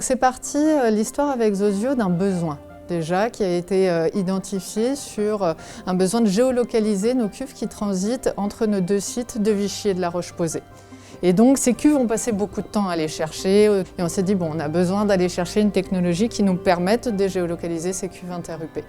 C'est parti l'histoire avec Zosio d'un besoin déjà qui a été identifié sur un besoin de géolocaliser nos cuves qui transitent entre nos deux sites de Vichy et de La Roche-Posay. Et donc ces cuves ont passé beaucoup de temps à les chercher et on s'est dit bon, on a besoin d'aller chercher une technologie qui nous permette de géolocaliser ces cuves inter-UP.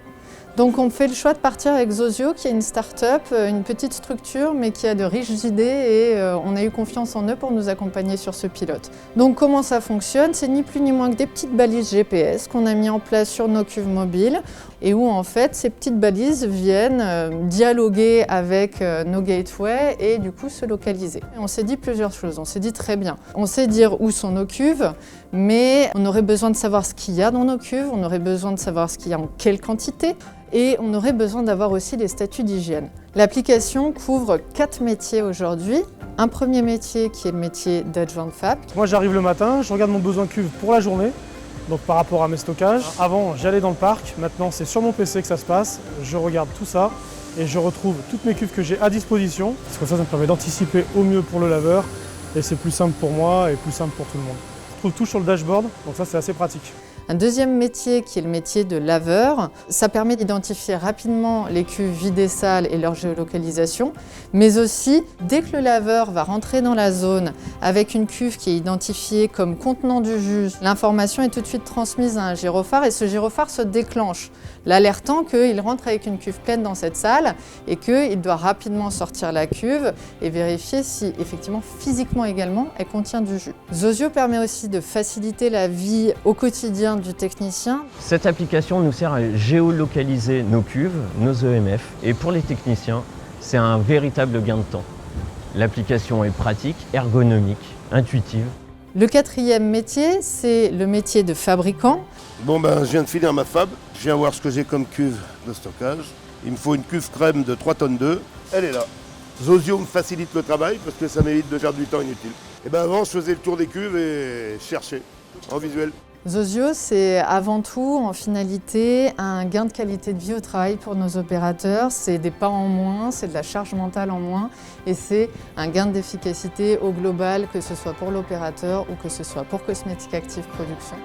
Donc on fait le choix de partir avec Zosio qui est une start-up, une petite structure mais qui a de riches idées et on a eu confiance en eux pour nous accompagner sur ce pilote. Donc comment ça fonctionne? C'est ni plus ni moins que des petites balises GPS qu'on a mis en place sur nos cuves mobiles et où en fait ces petites balises viennent dialoguer avec nos gateways et du coup se localiser. Et on s'est dit plusieurs choses, on s'est dit très bien, on sait dire où sont nos cuves, mais on aurait besoin de savoir ce qu'il y a dans nos cuves, on aurait besoin de savoir ce qu'il y a en quelle quantité et on aurait besoin d'avoir aussi les statuts d'hygiène. L'application couvre 4 métiers aujourd'hui. Un premier métier qui est le métier d'adjoint fab. Moi j'arrive le matin, je regarde mon besoin cuve pour la journée, donc par rapport à mes stockages. Avant j'allais dans le parc, maintenant c'est sur mon PC que ça se passe, je regarde tout ça et je retrouve toutes mes cuves que j'ai à disposition. Parce que ça me permet d'anticiper au mieux pour le laveur et c'est plus simple pour moi et plus simple pour tout le monde. Je trouve tout sur le dashboard, donc ça c'est assez pratique. Un deuxième métier qui est le métier de laveur, ça permet d'identifier rapidement les cuves vides et sales et leur géolocalisation, mais aussi dès que le laveur va rentrer dans la zone avec une cuve qui est identifiée comme contenant du jus, l'information est tout de suite transmise à un gyrophare et ce gyrophare se déclenche, l'alertant qu'il rentre avec une cuve pleine dans cette salle et qu'il doit rapidement sortir la cuve et vérifier si effectivement physiquement également elle contient du jus. Zosio permet aussi de faciliter la vie au quotidien du technicien. Cette application nous sert à géolocaliser nos cuves, nos EMF, et pour les techniciens, c'est un véritable gain de temps. L'application est pratique, ergonomique, intuitive. Le quatrième métier, c'est le métier de fabricant. Bon je viens de finir ma fab, je viens voir ce que j'ai comme cuve de stockage. Il me faut une cuve crème de 3 tonnes 2, elle est là. Zosio me facilite le travail parce que ça m'évite de faire du temps inutile. Et avant je faisais le tour des cuves et je cherchais en visuel. Zosio, c'est avant tout, en finalité, un gain de qualité de vie au travail pour nos opérateurs. C'est des pas en moins, c'est de la charge mentale en moins et c'est un gain d'efficacité au global, que ce soit pour l'opérateur ou que ce soit pour Cosmétique Active Production.